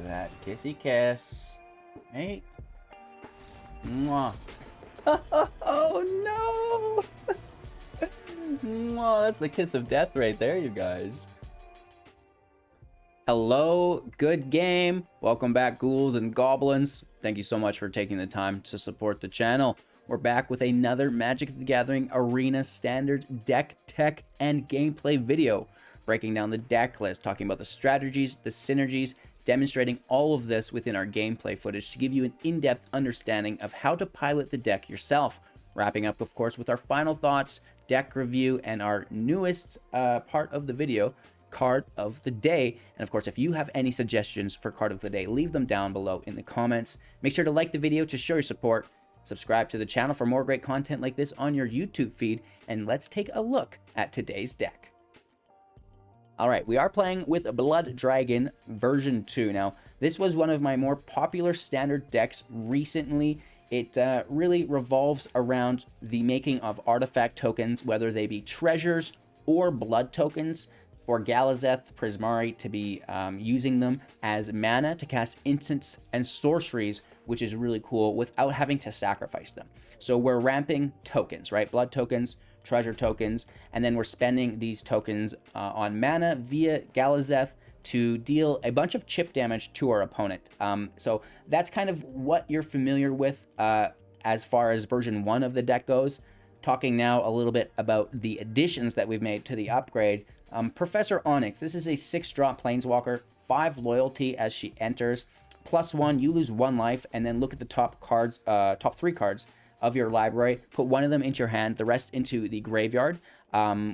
at that. Kissy kiss. Hey. Mwah. Oh no! Mwah, that's the kiss of death right there, you guys. Hello, good game. Welcome back, ghouls and goblins. Thank you so much for taking the time to support the channel. We're back with another Magic the Gathering Arena Standard deck, tech, and gameplay video, breaking down the deck list, talking about the strategies, the synergies, demonstrating all of this within our gameplay footage to give you an in-depth understanding of how to pilot the deck yourself. Wrapping up, of course, with our final thoughts, deck review, and our newest part of the video, card of the day. And of course, if you have any suggestions for card of the day, leave them down below in the comments. Make sure to like the video to show your support. Subscribe to the channel for more great content like this on your YouTube feed, and let's take a look at today's deck. All right, we are playing with Blood Dragon version 2. Now, this was one of my more popular standard decks recently. It really revolves around the making of artifact tokens, whether they be treasures or blood tokens, for Galazeth, Prismari to be using them as mana to cast instants and sorceries, which is really cool, without having to sacrifice them. So we're ramping tokens, right? Blood tokens, treasure tokens, and then we're spending these tokens on mana via Galazeth to deal a bunch of chip damage to our opponent. So that's kind of what you're familiar with as far as version 1 of the deck goes. Talking now a little bit about the additions that we've made to the upgrade. Professor Onyx, this is a 6-drop planeswalker, 5 loyalty as she enters, +1, you lose 1 life, and then look at the top cards, top 3 cards of your library, put 1 of them into your hand, the rest into the graveyard,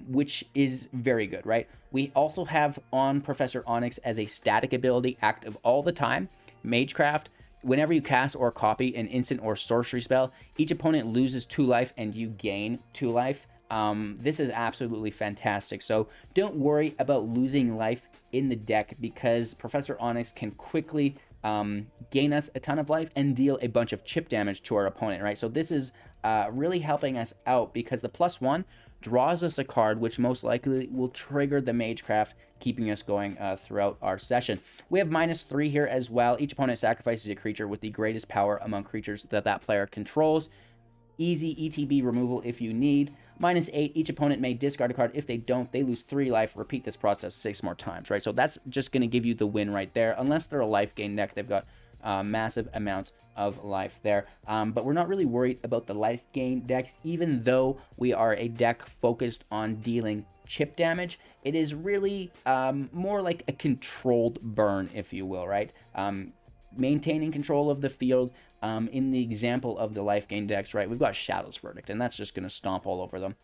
which is very good, right? We also have on Professor Onyx as a static ability, active all the time, Magecraft. Whenever you cast or copy an instant or sorcery spell, each opponent loses 2 life and you gain 2 life. This is absolutely fantastic. So don't worry about losing life in the deck, because Professor Onyx can quickly gain us a ton of life and deal a bunch of chip damage to our opponent, right? So this is really helping us out, because the +1 draws us a card which most likely will trigger the Magecraft, keeping us going throughout our session. We have -3 here as well. Each opponent sacrifices a creature with the greatest power among creatures that that player controls. Easy ETB removal if you need. -8, each opponent may discard a card. If they don't, they lose 3 life. Repeat this process 6 more times, right? So that's just going to give you the win right there. Unless they're a life gain deck, they've got massive amount of life there. But we're not really worried about the life gain decks, even though we are a deck focused on dealing chip damage. It is really more like a controlled burn, if you will, right? Maintaining control of the field. In the example of the life gain decks, right, we've got Shadow's Verdict, and that's just going to stomp all over them.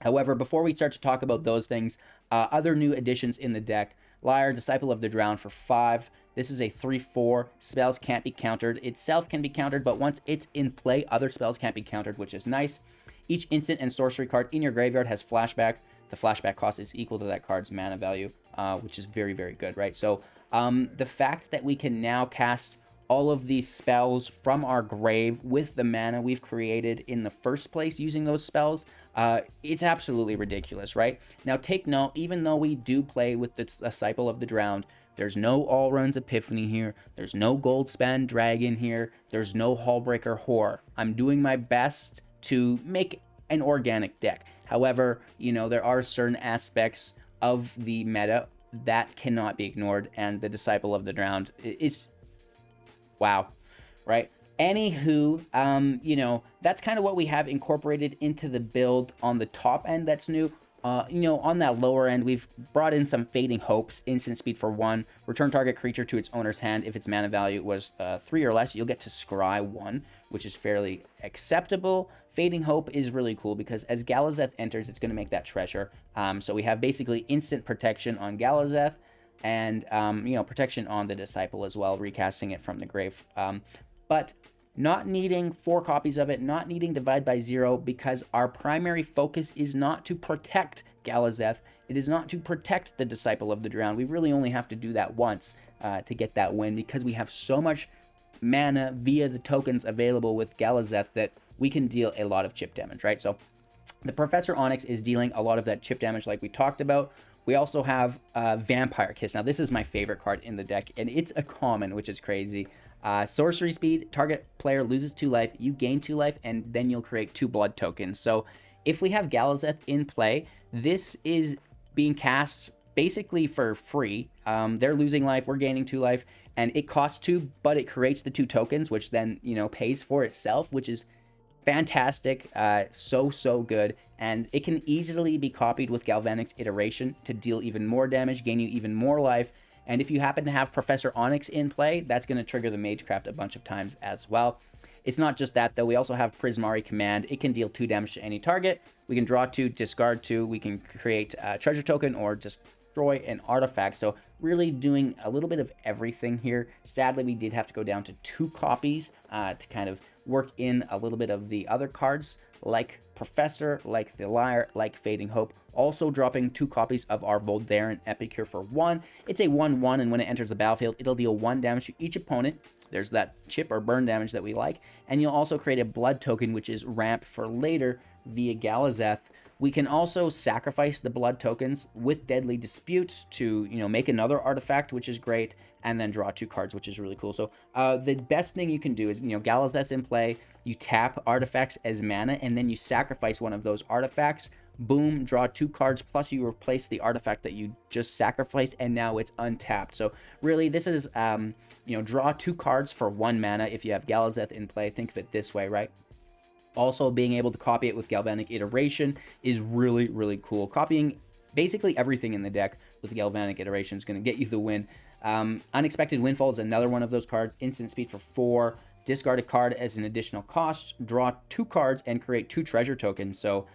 However, before we start to talk about those things, other new additions in the deck: Liar, Disciple of the Drowned for 5. This is a 3/4. Spells can't be countered. Itself can be countered, but once it's in play, other spells can't be countered, which is nice. Each instant and sorcery card in your graveyard has flashback. The flashback cost is equal to that card's mana value, which is very, very good, right? So the fact that we can now cast all of these spells from our grave with the mana we've created in the first place using those spells, it's absolutely ridiculous, right? Now take note, even though we do play with the Disciple of the Drowned, there's no Allrun's Epiphany here, there's no Goldspan Dragon here, there's no Hullbreaker Horror. I'm doing my best to make an organic deck. However, you know, there are certain aspects of the meta that cannot be ignored, and the Disciple of the Drowned, it's wow, right? Anywho, you know, that's kind of what we have incorporated into the build on the top end that's new. You know, on that lower end, we've brought in some Fading Hopes, instant speed for 1. Return target creature to its owner's hand. If its mana value was 3 or less, you'll get to scry 1, which is fairly acceptable. Fading Hope is really cool because as Galazeth enters, it's going to make that treasure. So we have basically instant protection on Galazeth, and you know, protection on the Disciple as well, recasting it from the grave. But not needing 4 copies of it, not needing Divide by 0, because our primary focus is not to protect Galazeth. It is not to protect the Disciple of the Drowned. We really only have to do that once to get that win, because we have so much mana via the tokens available with Galazeth that we can deal a lot of chip damage, right? So the Professor Onyx is dealing a lot of that chip damage like we talked about. We also have Vampire Kiss. Now, this is my favorite card in the deck, and it's a common, which is crazy. Sorcery speed, target player loses 2 life, you gain 2 life, and then you'll create 2 blood tokens. So if we have Galazeth in play, this is being cast basically for free. They're losing life, we're gaining 2 life, and it costs 2, but it creates the 2 tokens, which then, you know, pays for itself, which is fantastic. So good, and it can easily be copied with Galvanic's Iteration to deal even more damage, gain you even more life. And if you happen to have Professor Onyx in play, that's going to trigger the Magecraft a bunch of times as well. It's not just that, though. We also have Prismari Command. It can deal 2 damage to any target. We can draw 2, discard 2. We can create a treasure token or destroy an artifact. So really doing a little bit of everything here. Sadly, we did have to go down to 2 copies to kind of work in a little bit of the other cards, like Professor, like the Lyre, like Fading Hope. Also dropping 2 copies of our Voldaren Epicure for 1. It's a 1/1, and when it enters the battlefield, it'll deal 1 damage to each opponent. There's that chip or burn damage that we like. And you'll also create a blood token, which is ramp for later via Galazeth. We can also sacrifice the blood tokens with Deadly Dispute to, you know, make another artifact, which is great, and then draw 2 cards, which is really cool. So the best thing you can do is, you know, Galazeth's in play, you tap artifacts as mana, and then you sacrifice one of those artifacts. Boom, draw 2 cards, plus you replace the artifact that you just sacrificed, and now it's untapped. So really, this is, you know, draw 2 cards for 1 mana if you have Galazeth in play. Think of it this way, right? Also, being able to copy it with Galvanic Iteration is really, really cool. Copying basically everything in the deck with Galvanic Iteration is going to get you the win. Unexpected Windfall is another one of those cards. Instant speed for 4. Discard a card as an additional cost. Draw 2 cards and create 2 treasure tokens. So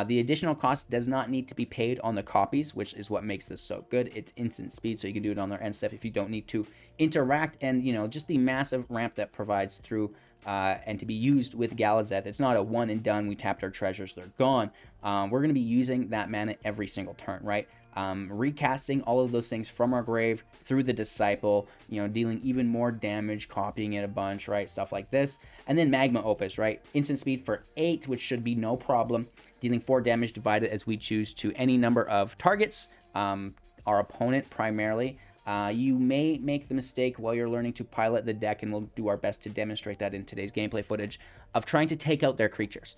the additional cost does not need to be paid on the copies, which is what makes this so good. It's instant speed, so you can do it on their end step if you don't need to interact. And, you know, just the massive ramp that provides through and to be used with Galazeth. It's not a one and done, we tapped our treasures, they're gone. We're going to be using that mana every single turn, right? Recasting all of those things from our grave through the Disciple, you know, dealing even more damage, copying it a bunch, right? Stuff like this. And then Magma Opus, right? Instant speed for 8, which should be no problem. Dealing 4 damage divided as we choose to any number of targets, our opponent primarily. You may make the mistake while you're learning to pilot the deck, and we'll do our best to demonstrate that in today's gameplay footage, of trying to take out their creatures.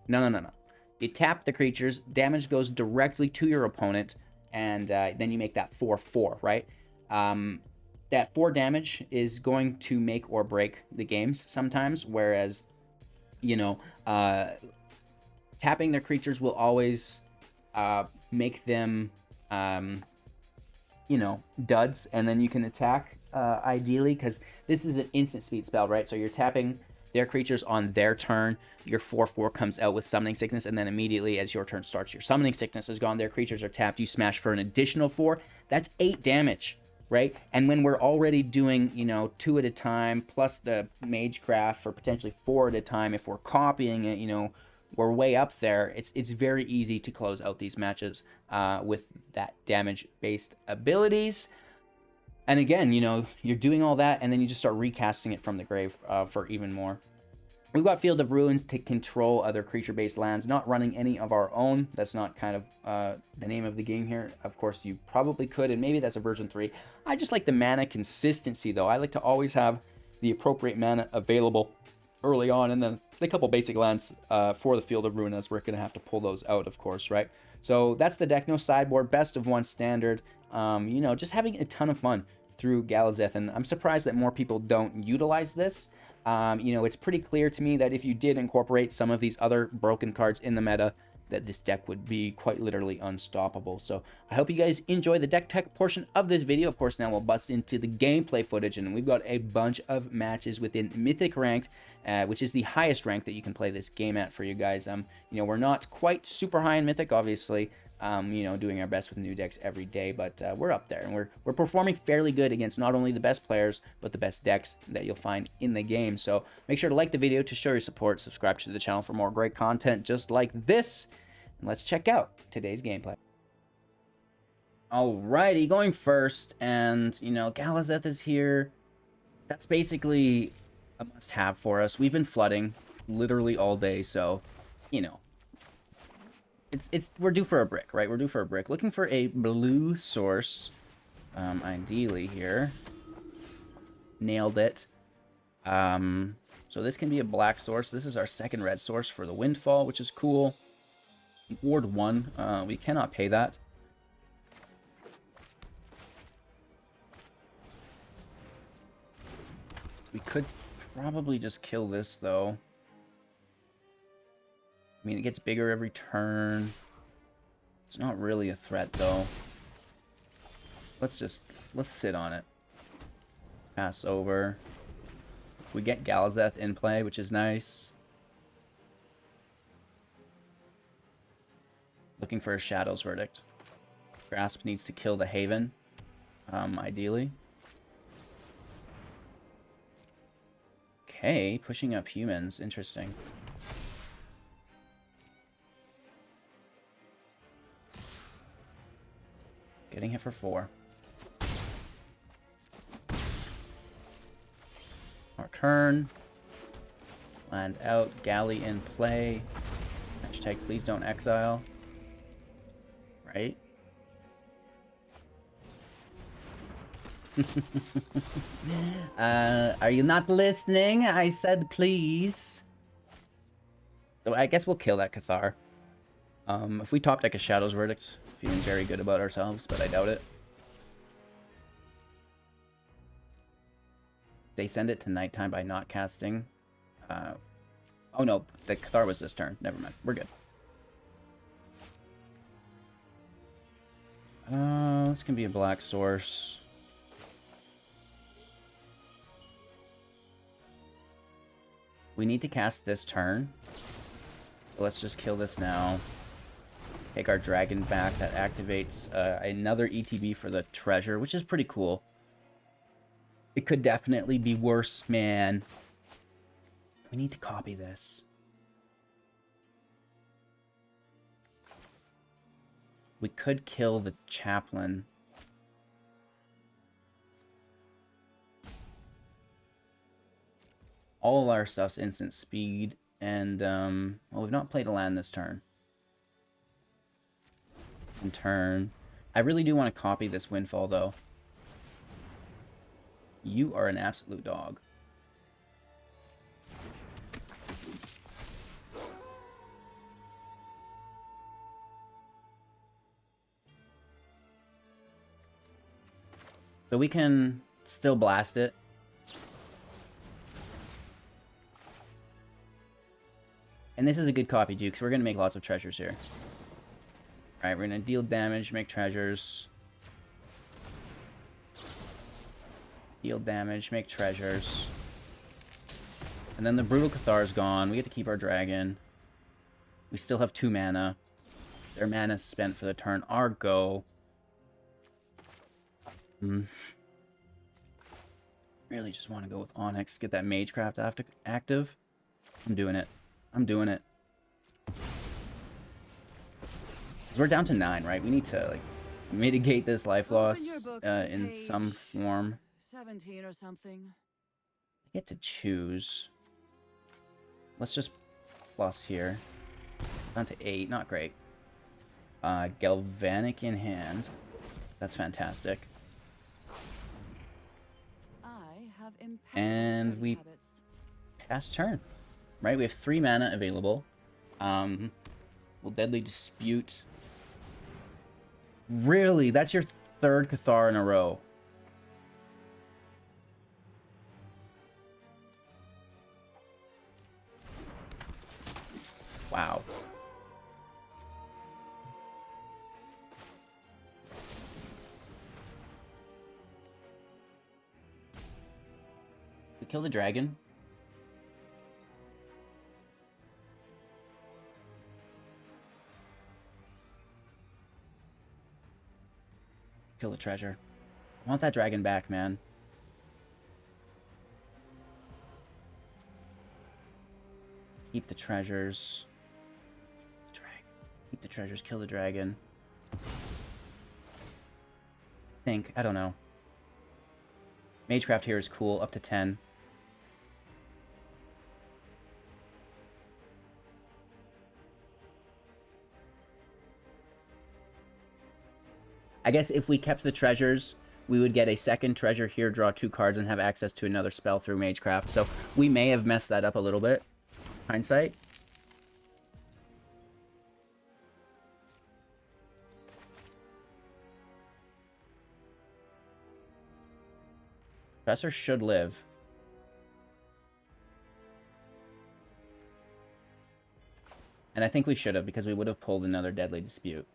No. You tap the creatures, damage goes directly to your opponent, and then you make that 4/4, right? That 4 damage is going to make or break the games sometimes, whereas, you know, tapping their creatures will always make them, you know, duds, and then you can attack, ideally, because this is an instant speed spell, right? So you're tapping their creatures on their turn, your 4/4 comes out with Summoning Sickness, and then immediately as your turn starts, your Summoning Sickness is gone, their creatures are tapped, you smash for an additional 4, that's 8 damage, right? And when we're already doing, you know, 2 at a time, plus the Magecraft for potentially 4 at a time, if we're copying it, you know, we're way up there. It's very easy to close out these matches with that damage-based abilities. And again, you know, you're doing all that, and then you just start recasting it from the grave for even more. We've got Field of Ruins to control other creature-based lands, not running any of our own. That's not kind of the name of the game here. Of course, you probably could, and maybe that's a version 3. I just like the mana consistency, though. I like to always have the appropriate mana available early on, and then a couple basic lands for the Field of Ruin, as we're going to have to pull those out, of course, right? So that's the deck. No sideboard, best of 1 standard. You know, just having a ton of fun through Galazeth, and I'm surprised that more people don't utilize this. You know, it's pretty clear to me that if you did incorporate some of these other broken cards in the meta, that this deck would be quite literally unstoppable. So I hope you guys enjoy the deck tech portion of this video. Of course, now we'll bust into the gameplay footage, and we've got a bunch of matches within Mythic ranked, which is the highest rank that you can play this game at for you guys. You know, we're not quite super high in Mythic, obviously. You know, doing our best with new decks every day, but we're up there, and we're performing fairly good against not only the best players, but the best decks that you'll find in the game. So make sure to like the video to show your support, subscribe to the channel for more great content just like this, and let's check out today's gameplay. Alrighty, going first, and, you know, Galazeth is here. That's basically a must-have for us. We've been flooding literally all day, so, you know, we're due for a brick, right? We're due for a brick. Looking for a blue source, ideally here. Nailed it. So this can be a black source. This is our second red source for the Windfall, which is cool. Ward 1, we cannot pay that. We could probably just kill this, though. I mean, it gets bigger every turn. It's not really a threat, though. Let's sit on it. Pass over. We get Galazeth in play, which is nice. Looking for a Shadow's Verdict. Grasp needs to kill the Haven, ideally. Okay, pushing up humans. Interesting. Getting hit for 4. Our turn. Land out. Galley in play. Hashtag please don't exile. Right? Are you not listening? I said please. So I guess we'll kill that Cathar. If we top deck a Shadow's Verdict, feeling very good about ourselves, but I doubt it. They send it to nighttime by not casting. Oh no, the Cathar was this turn. Never mind. We're good. This can be a black source. We need to cast this turn. So let's just kill this now. Take our dragon back. That activates another ETB for the treasure, which is pretty cool. It could definitely be worse, man. We need to copy this. We could kill the chaplain. All of our stuff's instant speed, and, well, we've not played a land this turn. In turn. I really do want to copy this Windfall, though. You are an absolute dog. So we can still blast it. And this is a good copy, too, because we're going to make lots of treasures here. Alright, we're going to deal damage, make treasures. Deal damage, make treasures. And then the Brutal Cathar is gone. We get to keep our dragon. We still have 2 mana. Their mana is spent for the turn. Our go. Really just want to go with Onyx. Get that Magecraft active. I'm doing it. I'm doing it. Because we're down to 9, right? We need to, like, mitigate this life loss in some form. 17 or something. I get to choose. Let's just plus here. Down to 8. Not great. Galvanic in hand. That's fantastic. And we pass turn. Right? We have 3 mana available. We'll Deadly Dispute. Really? That's your 3rd Cathar in a row. Wow. We kill the dragon. Kill the treasure. I want that dragon back, man. Keep the treasures. Keep the treasures, kill the dragon. I don't know. Magecraft here is cool, up to 10. I guess if we kept the treasures, we would get a second treasure here, draw 2 cards, and have access to another spell through Magecraft. So we may have messed that up a little bit. Hindsight. Professor should live. And I think we should have, because we would have pulled another Deadly Dispute.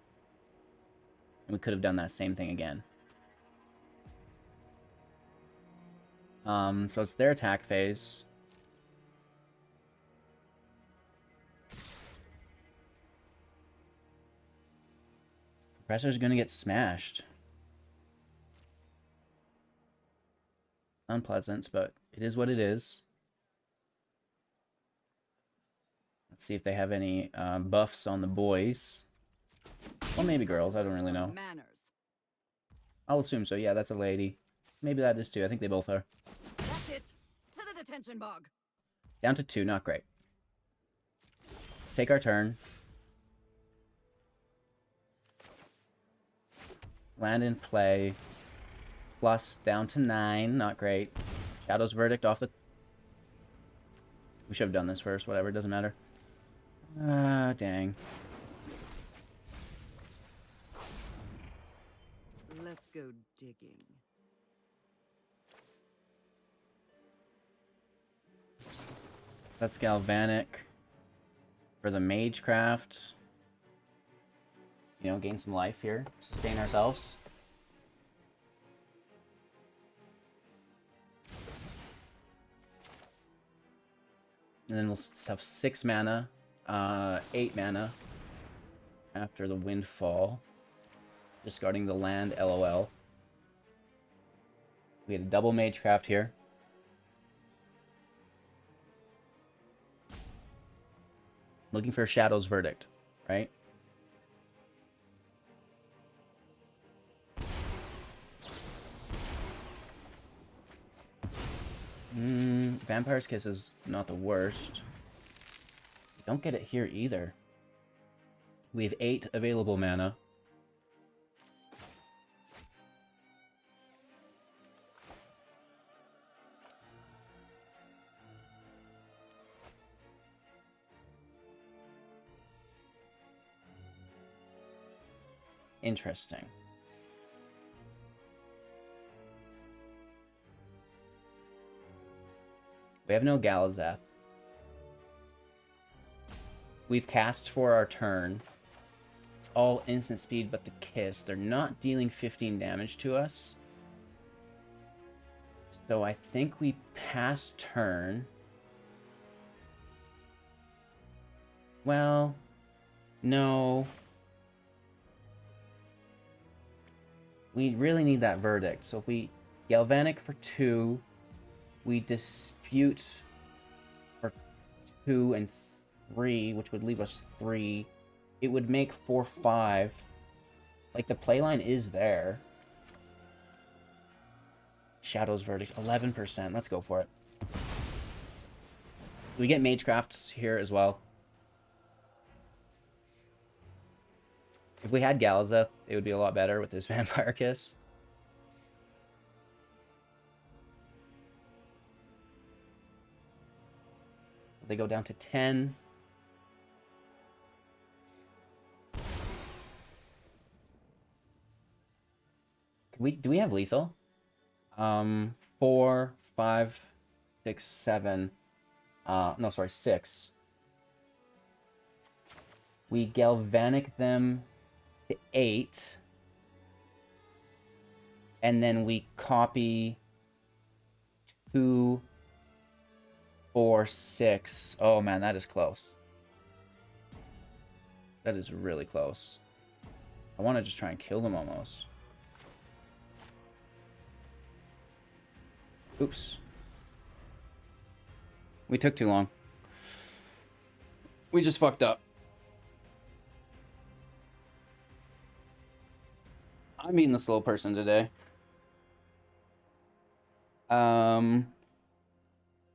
And we could have done that same thing again. So it's their attack phase. Professor's gonna get smashed. Unpleasant, but it is what it is. Let's see if they have any buffs on the boys. Well, maybe girls. I don't really know. I'll assume so. Yeah, that's a lady. Maybe that is too. I think they both are. That's it. To the detention bog. Down to 2. Not great. Let's take our turn. Land in play. Plus down to 9. Not great. Shadow's Verdict off the... We should have done this first. Whatever. It doesn't matter. Ah, dang. Let's go digging. That's Galvanic for the Magecraft. You know, gain some life here. Sustain ourselves. And then we'll have 6 mana. 8 mana after the Windfall. Discarding the land, LOL. We had a double Magecraft here. Looking for a Shadow's Verdict, right? Vampire's Kiss is not the worst. Don't get it here either. We have 8 available mana. Interesting. We have no Galazeth. We've cast for our turn. All instant speed but the Kiss. They're not dealing 15 damage to us. So I think we pass turn. Well, no. We really need that Verdict. So if we Galvanic for 2, we Dispute for 2 and 3, which would leave us 3. It would make 4/5. Like, the playline is there. Shadow's Verdict, 11%. Let's go for it. We get Magecrafts here as well. If we had Galazeth, it would be a lot better with this Vampire Kiss. They go down to 10. Do we have lethal? 4, 5, 6, 7. No, sorry, 6. We Galvanic them to 8. And then we copy 2, 4, 6. Oh man, that is close. That is really close. I want to just try and kill them almost. Oops. We took too long. We just fucked up. I'm being the slow person today.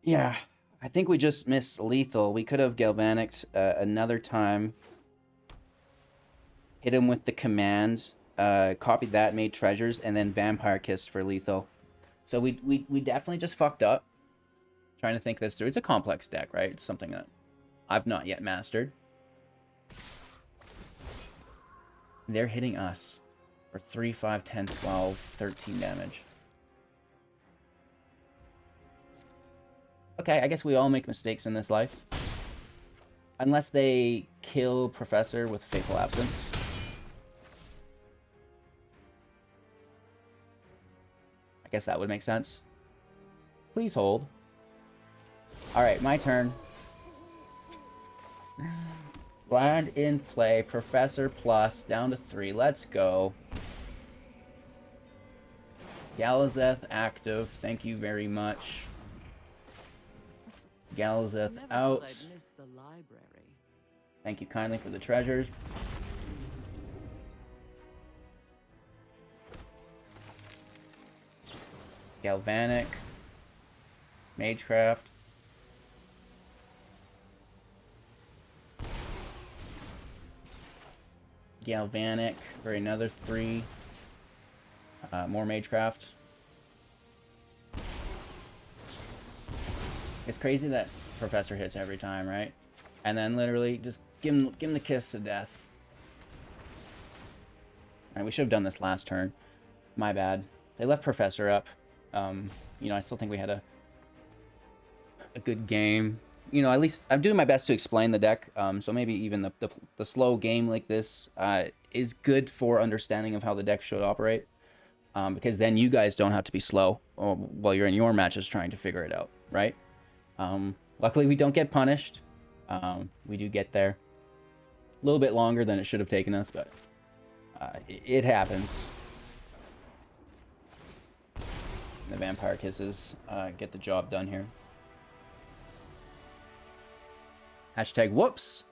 Yeah. I think we just missed lethal. We could have Galvanicked another time. Hit him with the command. copied that, made treasures, and then Vampire Kiss for lethal. So we definitely just fucked up. Trying to think this through. It's a complex deck, right? It's something that I've not yet mastered. They're hitting us for 3, 5, 10, 12, 13 damage. Okay, I guess we all make mistakes in this life. Unless they kill Professor with Fateful Absence. I guess that would make sense. Please hold. Alright, my turn. Land in play. Professor plus. Down to 3. Let's go. Galazeth active. Thank you very much. Galazeth out. Thank you kindly for the treasures. Galvanic. Magecraft. Galvanic for another 3. More Magecraft. It's crazy that Professor hits every time, right? And then literally just give him the kiss of death. Alright, we should have done this last turn. My bad. They left Professor up. You know, I still think we had a good game. You know, at least I'm doing my best to explain the deck. So maybe even the slow game like this is good for understanding of how the deck should operate. Because then you guys don't have to be slow while you're in your matches trying to figure it out, right? Luckily, we don't get punished. We do get there. A little bit longer than it should have taken us, but it happens. The Vampire Kisses get the job done here. Hashtag whoops.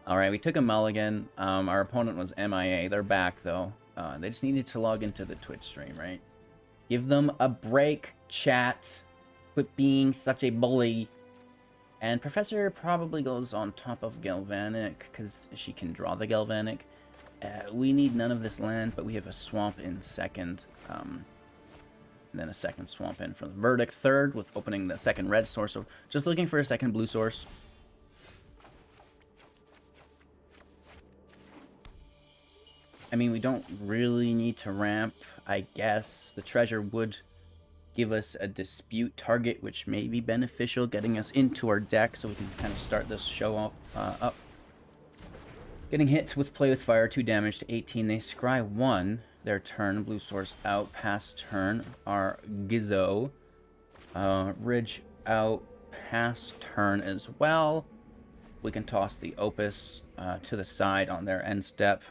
Alright, we took a mulligan. Our opponent was MIA. They're back, though. They just needed to log into the Twitch stream, right? Give them a break, chat. Quit being such a bully. And Professor probably goes on top of Galvanic, because she can draw the Galvanic. We need none of this land, but we have a swamp in second. And then a second swamp in for the Verdict. Third, with opening the second red source. So just looking for a second blue source. I mean, we don't really need to ramp, I guess. The treasure would give us a dispute target, which may be beneficial, getting us into our deck so we can kind of start this show up. Getting hit with Play with Fire, 2 damage to 18. They scry 1. Their turn. Blue source out. Pass turn. Our Gizzo. Ridge out. Pass turn as well. We can toss the Opus to the side on their end step.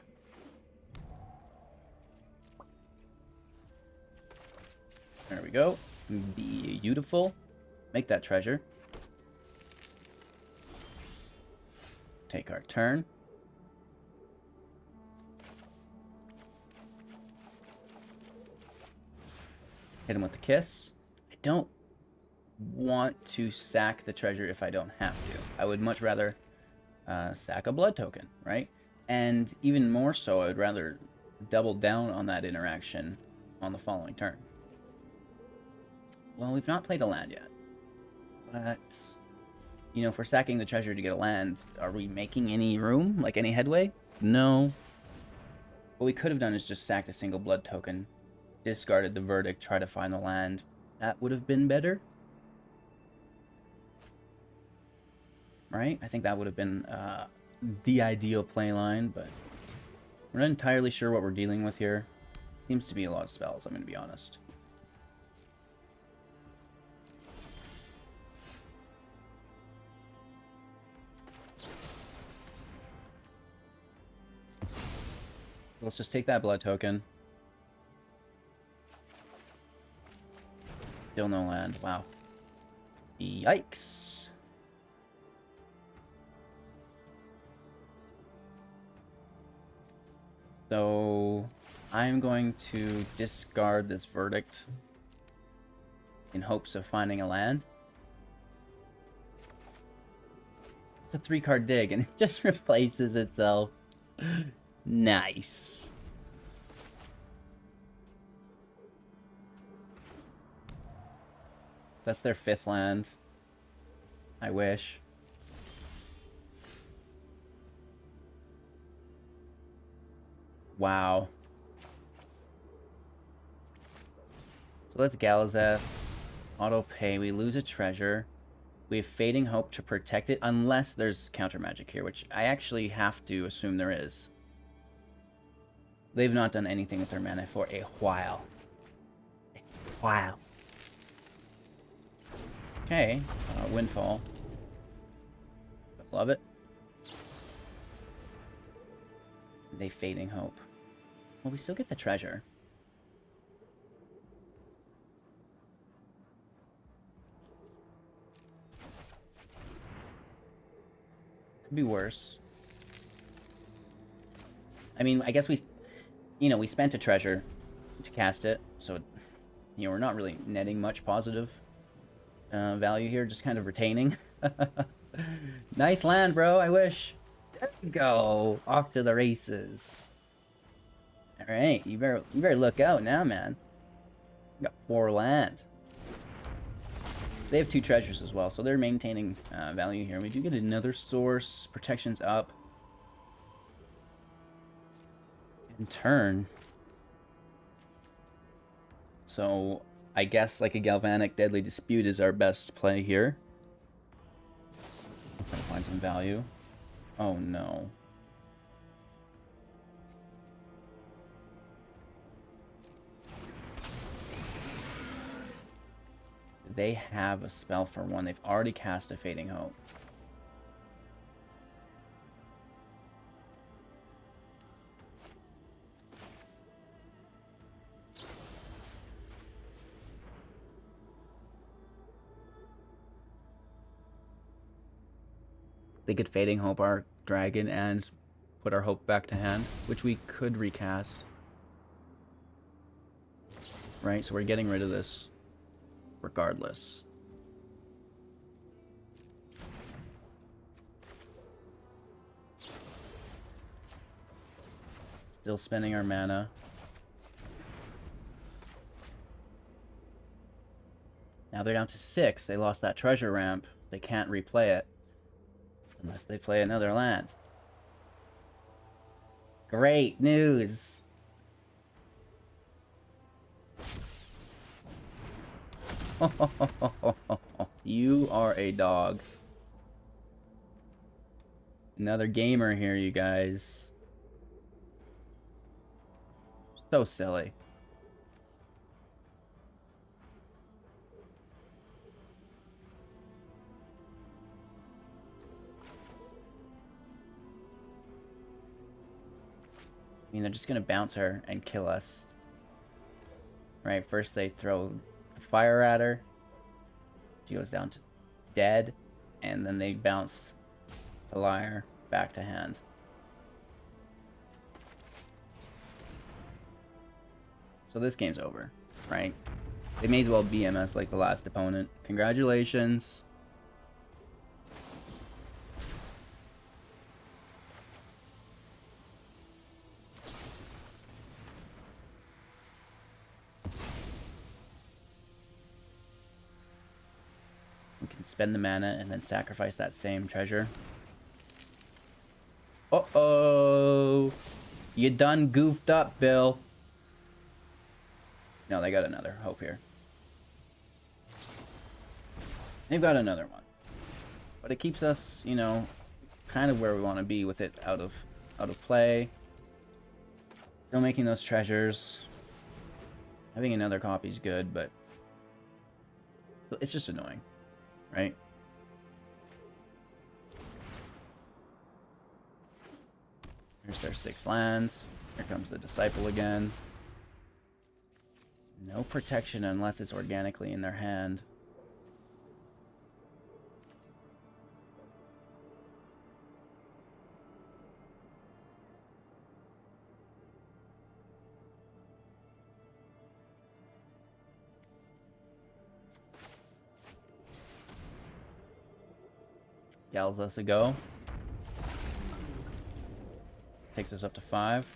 There we go. Beautiful. Make that treasure. Take our turn. Hit him with the kiss. I don't want to sack the treasure if I don't have to. I would much rather sack a blood token, right? And even more so, I would rather double down on that interaction on the following turn. Well, we've not played a land yet. But, you know, if we're sacking the treasure to get a land, are we making any room? Like, any headway? No. What we could have done is just sacked a single blood token, discarded the Verdict, try to find the land. That would have been better. Right? I think that would have been the ideal play line, but we're not entirely sure what we're dealing with here. Seems to be a lot of spells, I'm going to be honest. Let's just take that blood token. Still no land. Wow. Yikes. So I'm going to discard this Verdict in hopes of finding a land. It's a 3-card dig and it just replaces itself. Nice. That's their 5th land. I wish. Wow. So let's Galazeth. Auto pay. We lose a treasure. We have Fading Hope to protect it, unless there's counter magic here, which I actually have to assume there is. They've not done anything with their mana for a while. Okay, Windfall. Love it. They Fading Hope. Well, we still get the treasure. Could be worse. I mean, I guess we spent a treasure to cast it, so, we're not really netting much positive value here, just kind of retaining. Nice land, bro, I wish. There we go. Off to the races. Alright, you better look out now, man. You got 4 land. They have 2 treasures as well, so they're maintaining value here. We do get another source. Protection's up. In turn. So, I guess like a Galvanic Deadly Dispute is our best play here. Try to find some value. Oh no. They have a spell for 1. They've already cast a Fading Hope. They could Fading Hope our dragon and put our hope back to hand, which we could recast. Right, so we're getting rid of this regardless. Still spending our mana. Now they're down to 6. They lost that treasure ramp. They can't replay it. Unless they play another land. Great news! You are a dog. Another gamer here, you guys. So silly. I mean, they're just gonna bounce her and kill us. Right, first they throw the fire at her. She goes down to dead. And then they bounce the Lyre back to hand. So this game's over, right? They may as well BMS like the last opponent. Congratulations. We can spend the mana and then sacrifice that same treasure. Uh-oh! You done goofed up, Bill. No, they got another hope here. They've got another one. But it keeps us, you know, kind of where we want to be with it out of play. Still making those treasures. Having another copy is good, but it's just annoying. Right? Here's their 6 lands. Here comes the Disciple again. No protection unless it's organically in their hand. Yells us a go. Takes us up to 5.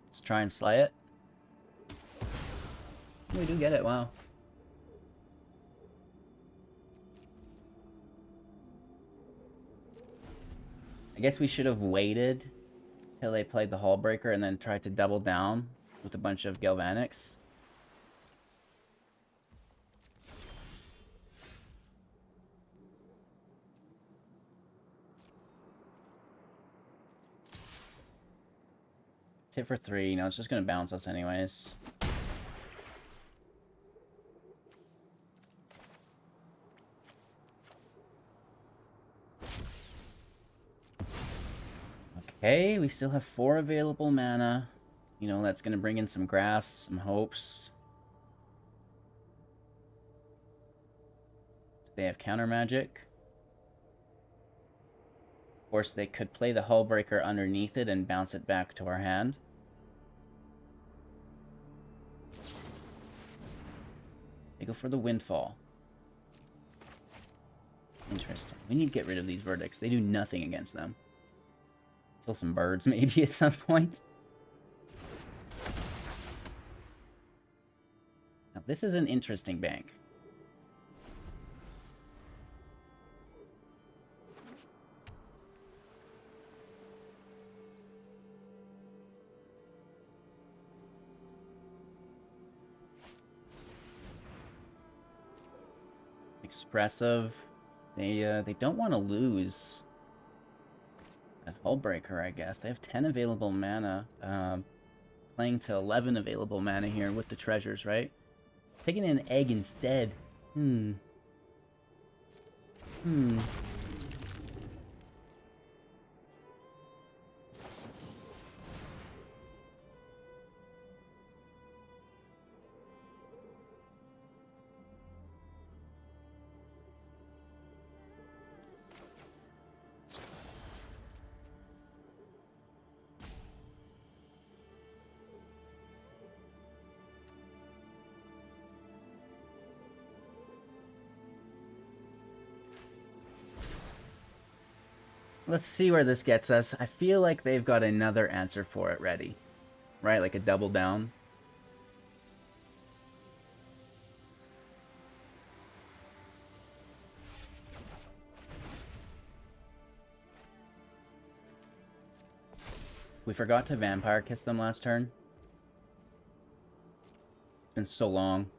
Let's try and slay it. We do get it, wow. I guess we should have waited till they played the Hullbreaker and then tried to double down with a bunch of Galvanics. Hit for 3, you know, it's just gonna bounce us anyways. Okay, we still have 4 available mana. You know, that's gonna bring in some graphs, some hopes. They have counter magic. Of course, they could play the Hullbreaker underneath it and bounce it back to our hand. They go for the Windfall. Interesting. We need to get rid of these verdicts. They do nothing against them. Kill some birds, maybe, at some point. Now, this is an interesting bank. Expressive. They don't want to lose that Hullbreaker, I guess. They have 10 available mana. Playing to 11 available mana here with the treasures, right? Taking an egg instead. Let's see where this gets us. I feel like they've got another answer for it ready. Right? Like a double down. We forgot to Vampire Kiss them last turn. It's been so long.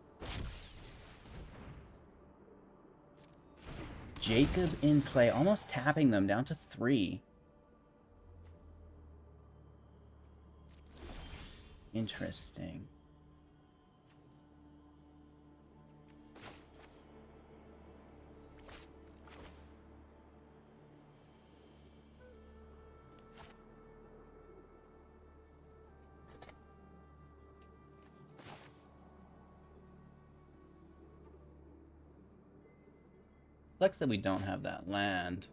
Jacob in play, almost tapping them down to 3. Interesting. Sucks that we don't have that land.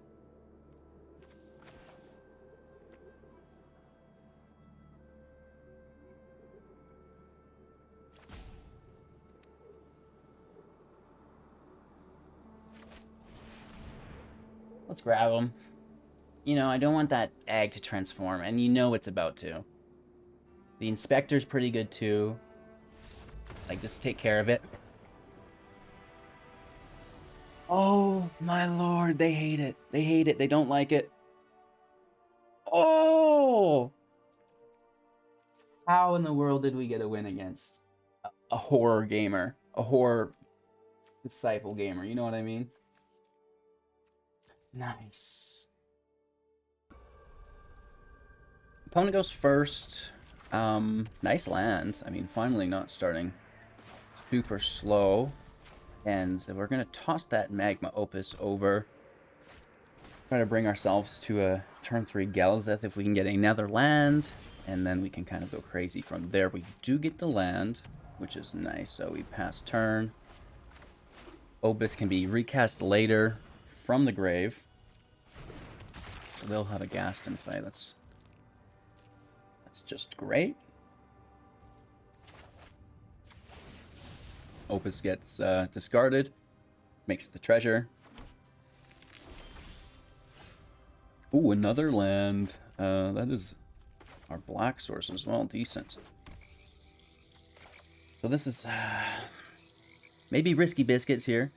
Let's grab them. You know, I don't want that egg to transform, and you know it's about to. The Inspector's pretty good too. Like, just take care of it. Oh, my lord, they hate it. They hate it. They don't like it. Oh! How in the world did we get a win against a horror gamer? A horror disciple gamer, you know what I mean? Nice. Opponent goes first. Nice lands. I mean, finally not starting super slow. And so we're going to toss that Magma Opus over. Try to bring ourselves to a turn 3 Galazeth if we can get another land. And then we can kind of go crazy from there. We do get the land, which is nice. So we pass turn. Opus can be recast later from the grave. So they'll have a Ghast in play. That's just great. Opus gets discarded. Makes the treasure. Ooh, another land. That is our black source as well. Decent. So this is maybe risky biscuits here.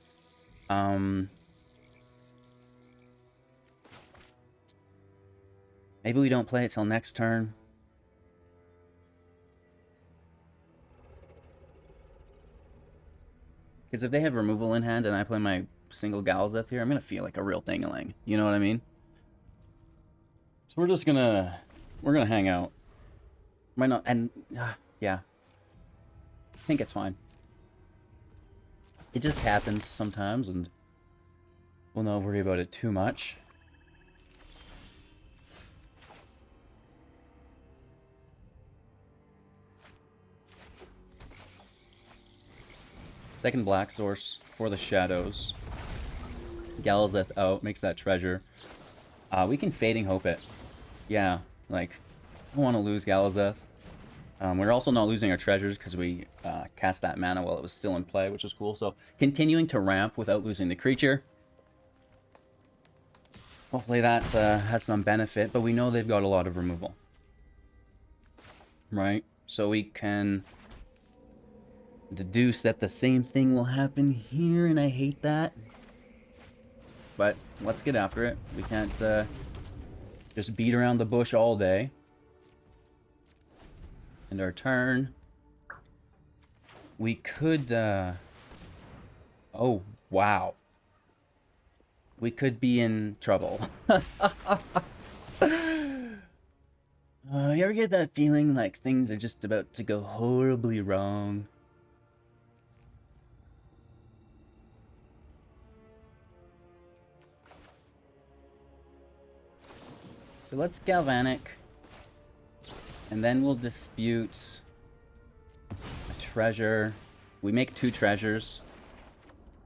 Maybe we don't play it till next turn. Because if they have removal in hand and I play my single Galazeth here, I'm going to feel like a real ding-a-ling. You know what I mean? So we're just gonna... We're gonna hang out. Might not... And... yeah. I think it's fine. It just happens sometimes, and we'll not worry about it too much. Second black source for the shadows. Galazeth out, makes that treasure. We can Fading Hope it. Yeah, like, I don't want to lose Galazeth. We're also not losing our treasures because we cast that mana while it was still in play, which is cool. So, continuing to ramp without losing the creature. Hopefully that has some benefit, but we know they've got a lot of removal. Right? So we can deduce that the same thing will happen here, and I hate that. But let's get after it. We can't just beat around the bush all day. And our turn. We could... oh, wow. We could be in trouble. You ever get that feeling like things are just about to go horribly wrong? So let's Galvanic. And then we'll dispute a treasure. We make 2 treasures.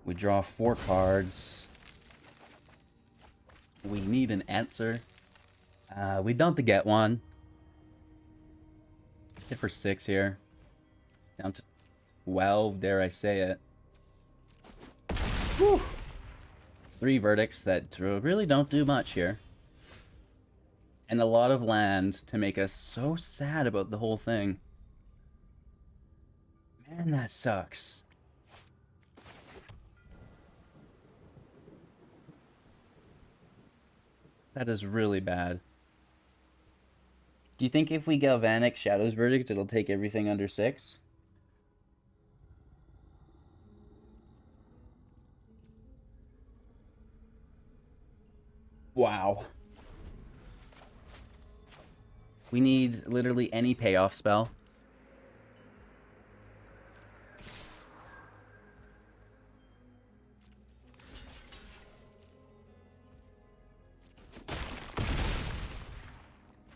We draw 4 cards. We need an answer. We don't get one. Hit for 6 here. Down to 12, dare I say it. Whew. 3 verdicts that really don't do much here. And a lot of land to make us so sad about the whole thing. Man, that sucks. That is really bad. Do you think if we Galvanic Shadow's Verdict, it'll take everything under 6? Wow. We need literally any payoff spell.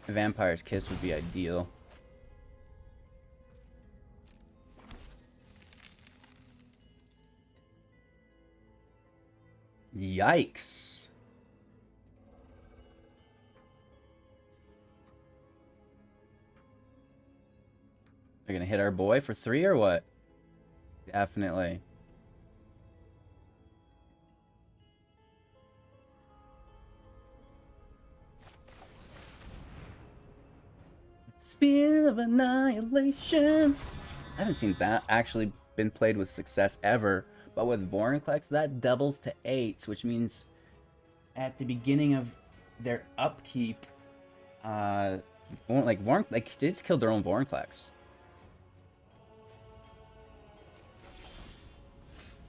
A Vampire's Kiss would be ideal. Yikes. They're gonna hit our boy for 3 or what? Definitely. Spear of Annihilation. I haven't seen that actually been played with success ever, but with Vorinclex that doubles to 8, which means at the beginning of their upkeep, they just killed their own Vorinclex.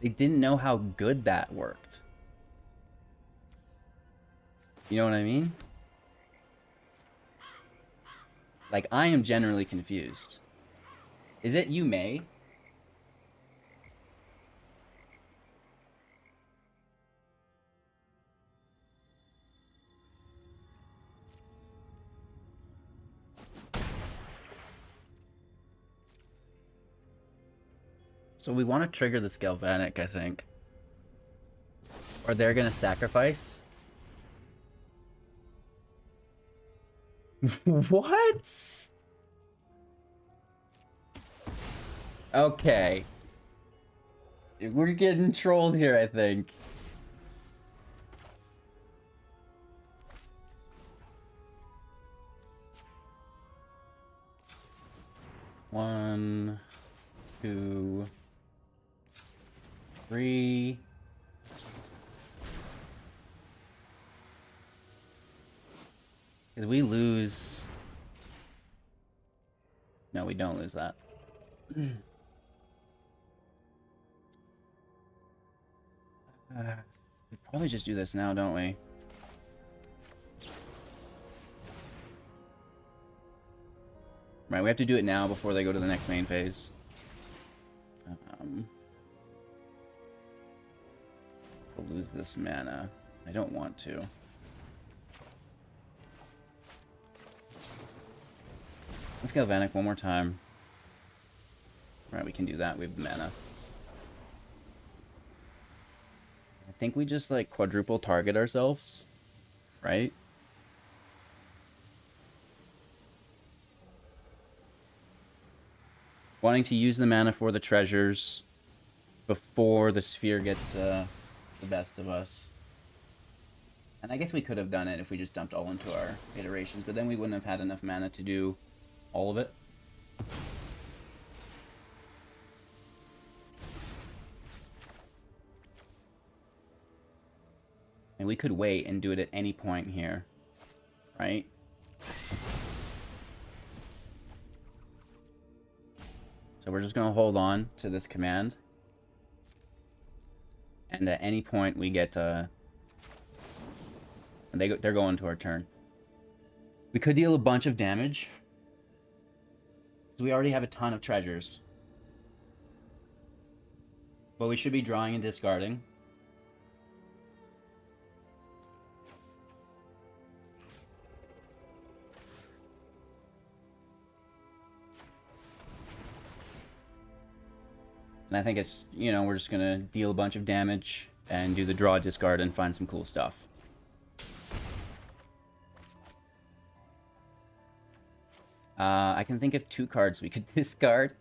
They didn't know how good that worked. You know what I mean? Like, I am generally confused. Is it you, May? So we want to trigger this Galvanic, I think. Or they're gonna sacrifice. What? Okay. We're getting trolled here, I think. One, two, three. Because we lose... No, we don't lose that. We probably just do this now, don't we? Right, we have to do it now before they go to the next main phase. We'll lose this mana. I don't want to. Let's go Vanek one more time. Right, we can do that. We have mana. I think we just like quadruple target ourselves, right? Wanting to use the mana for the treasures before the sphere gets the best of us. And I guess we could have done it if we just dumped all into our iterations, but then we wouldn't have had enough mana to do all of it. And we could wait and do it at any point here, right? So we're just going to hold on to this command. And at any point we get... they're going to our turn. We could deal a bunch of damage. So we already have a ton of treasures. But we should be drawing and discarding. And I think it's, you know, we're just going to deal a bunch of damage and do the draw, discard, and find some cool stuff. I can think of 2 cards we could discard.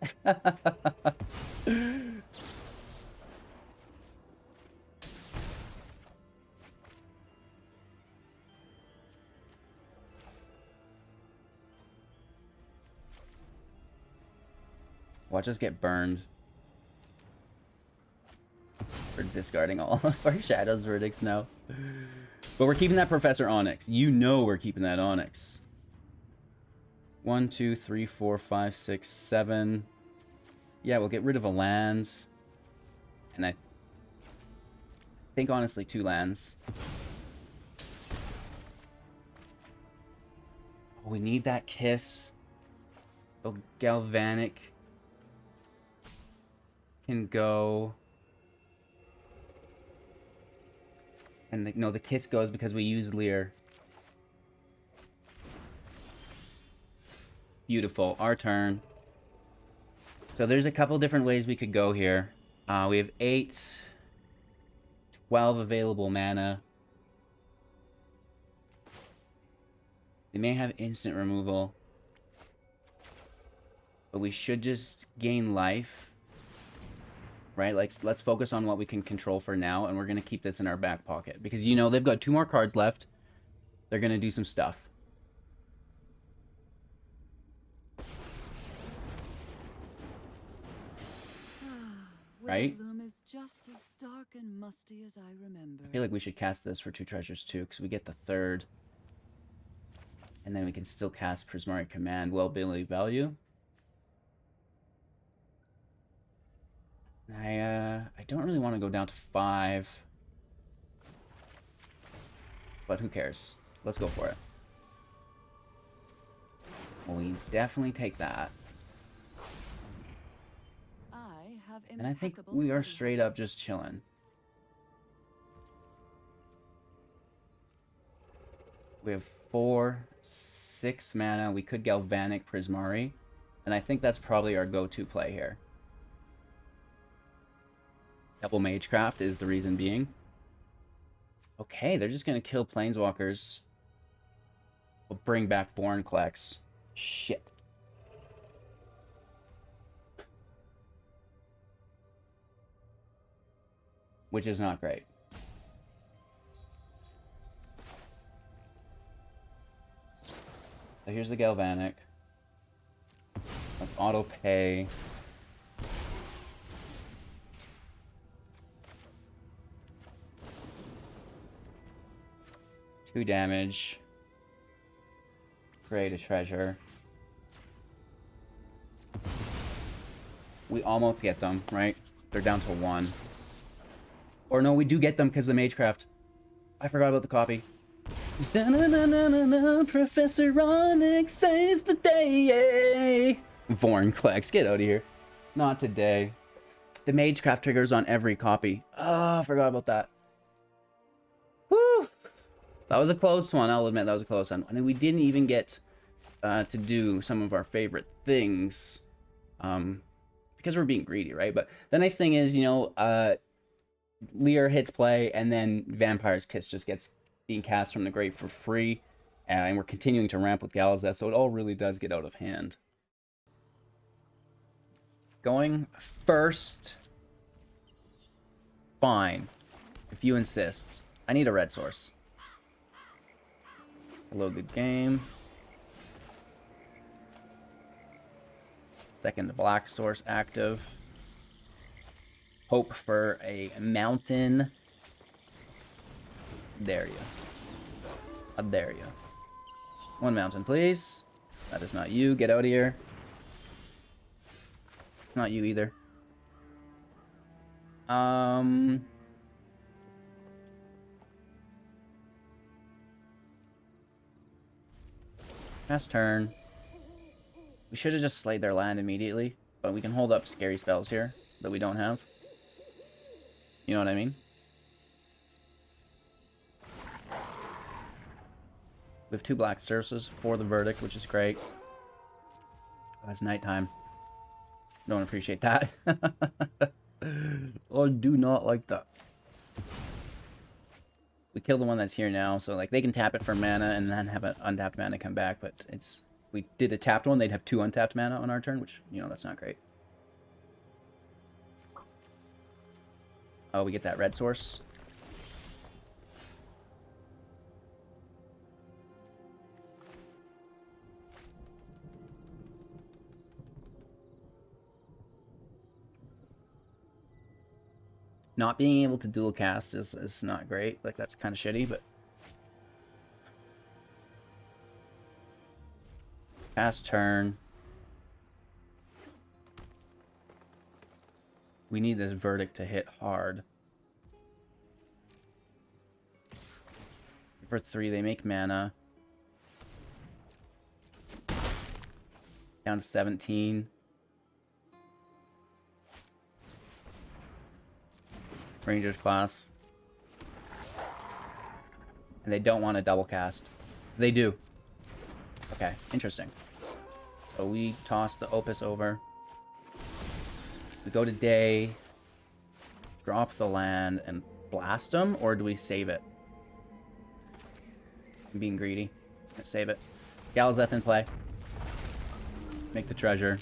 Watch us get burned. For discarding all of our Shadow's Verdicts now. But we're keeping that Professor Onyx. You know we're keeping that Onyx. 1, 2, 3, 4, 5, 6, 7. Yeah, we'll get rid of a land. And I think, honestly, 2 lands. Oh, we need that Kiss. Oh, Galvanic can go... And no, the Kiss goes because we use Leer. Beautiful. Our turn. So there's a couple different ways we could go here. We have 8, 12 available mana. They may have instant removal. But we should just gain life. Right? Like, let's focus on what we can control for now, and we're going to keep this in our back pocket. Because, you know, they've got 2 more cards left. They're going to do some stuff. Right? Bloom is just as dark and musty as I remember. I feel like we should cast this for 2 treasures, too, because we get the 3rd. And then we can still cast Prismari Command. Well-building value. I don't really want to go down to 5. But who cares? Let's go for it. Well, we definitely take that. And I think we are straight up just chilling. We have 4, 6 mana. We could Galvanic Prismari. And I think that's probably our go-to play here. Double Magecraft is the reason being. Okay, they're just going to kill Planeswalkers. We'll bring back Bornclex. Shit. which is not great. So here's the Galvanic. Let's auto pay. Two damage. Create a treasure. We almost get them, right? They're down to 1. Or no, we do get them because the Magecraft. I forgot about the copy. Professor Onyx saves the day. Vornclex, get out of here. Not today. The Magecraft triggers on every copy. Oh, I forgot about that. Woo! That was a close one, I'll admit that was a close one. And we didn't even get to do some of our favorite things. Because we're being greedy, right? But the nice thing is, you know, Lear hits play, and then Vampire's Kiss just gets being cast from the grave for free. And we're continuing to ramp with Galazeth, so it all really does get out of hand. Going first. Fine. If you insist. I need a red source. Load the game. Second black source active. Hope for a mountain. There you. There you. One mountain, please. That is not you. Get out of here. Not you either. Last turn. We should have just slayed their land immediately, but we can hold up scary spells here that we don't have. You know what I mean? We have 2 black sources for the verdict, which is great. Oh, it's nighttime. Don't appreciate that. I do not like that. We kill the one that's here now, so like they can tap it for mana and then have an untapped mana come back, but it's... If we did a tapped one, they'd have 2 untapped mana on our turn, which, you know, that's not great. Oh, we get that red source. Not being able to dual cast is not great. Like, that's kind of shitty, but... Pass turn. We need this verdict to hit hard. For 3, they make mana. Down to 17. Rangers class. And they don't want to double cast. They do. Okay, interesting. So we toss the Opus over. We go to day. Drop the land and blast them, or do we save it? I'm being greedy. Let's save it. Galazeth in play. Make the treasure.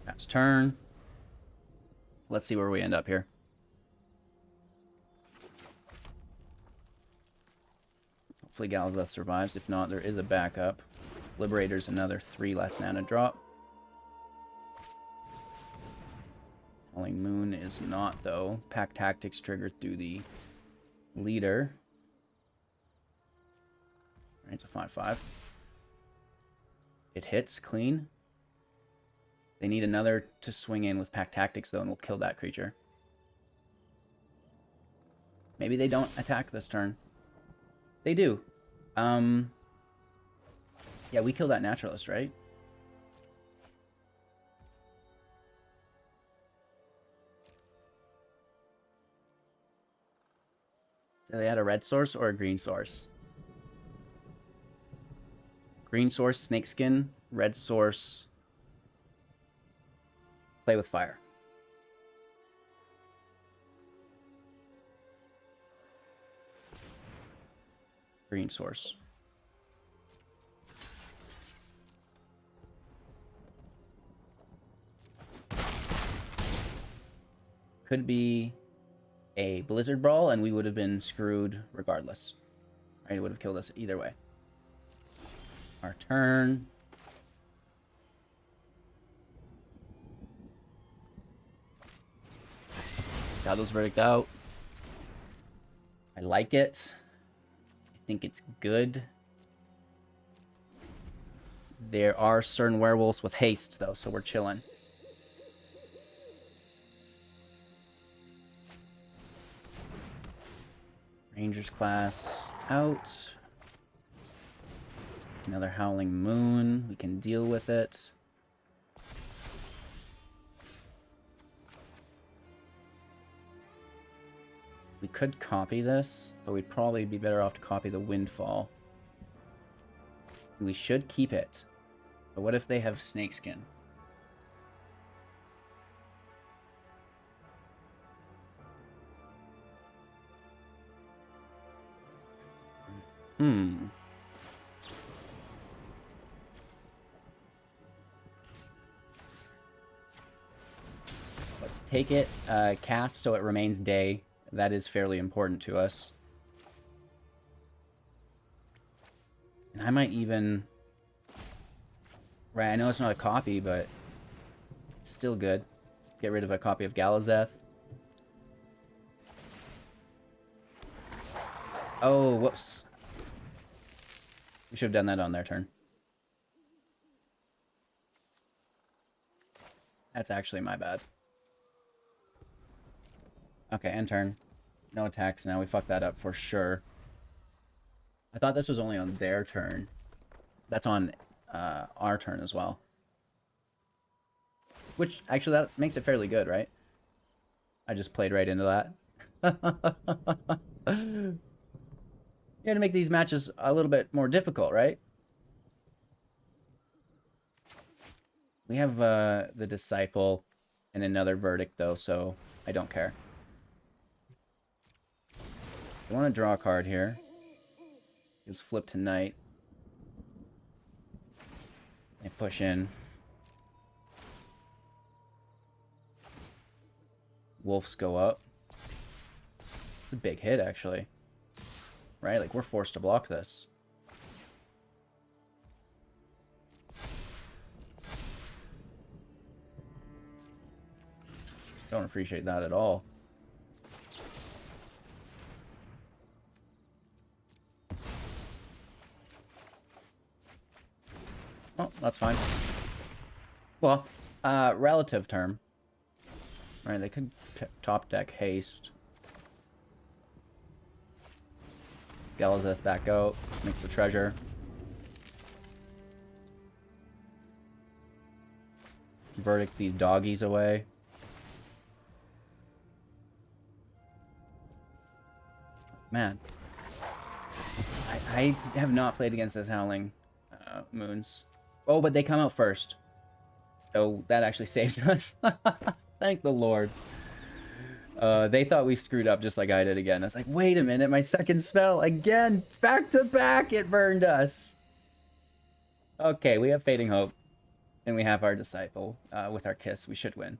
That's turn. Let's see where we end up here. Hopefully Galazeth survives. If not, there is a backup. Liberator's another 3 less mana drop. Falling Moon is not, though. Pack Tactics triggered through the leader. Alright, it's a 5/5. It hits clean. They need another to swing in with Pack Tactics, though, and we'll kill that creature. Maybe they don't attack this turn. They do. Yeah, we kill that Naturalist, right? So they had a red source or a green source? Green source, Snakeskin. Red source, Play with Fire. Green source. Could be a Blizzard Brawl, and we would have been screwed regardless. Right? It would have killed us either way. Our turn. Got those Verdict out. I like it. I think it's good. There are certain werewolves with haste, though, so we're chilling. Rangers class out. Another Howling Moon. We can deal with it. We could copy this, but we'd probably be better off to copy the Windfall. We should keep it. But what if they have Snakeskin? Let's take it. Cast so it remains day. That is fairly important to us. And I might even... Right, I know it's not a copy, but it's still good. Get rid of a copy of Galazeth. Oh, whoops. We should have done that on their turn. That's actually my bad. Okay, end turn. No attacks now. We fucked that up for sure. I thought this was only on their turn. That's on our turn as well. Which, actually, that makes it fairly good, right? I just played right into that. You had to make these matches a little bit more difficult, right? We have the Disciple and another Verdict, though, so I don't care. I want to draw a card here. Just flip to Knight. I push in. Wolves go up. It's a big hit, actually. Right? Like, we're forced to block this. Don't appreciate that at all. Oh, that's fine. Well, relative term. Right, they could top deck haste. Galazeth back out, makes the treasure. Verdict these doggies away. Man. I have not played against this Howling Moons. Oh, but they come out first. So that actually saves us. Thank the Lord. They thought we screwed up just like I did again. I was like, wait a minute, my second spell again, back to back, it burned us. Okay, we have Fading Hope, and we have our Disciple. With our Kiss, we should win.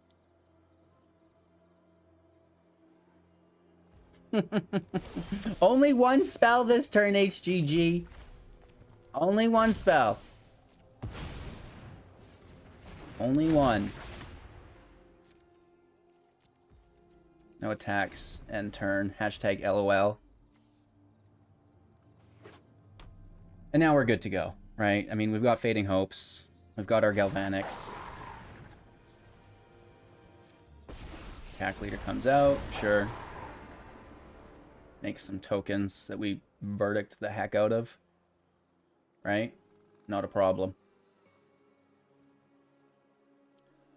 Only one spell this turn, HGG. Only one spell. Only one. No attacks. End turn. Hashtag LOL. And now we're good to go, right? I mean, we've got Fading Hopes. We've got our Galvanics. Pack Leader comes out. Sure. Make some tokens that we Verdict the heck out of. Right? Not a problem.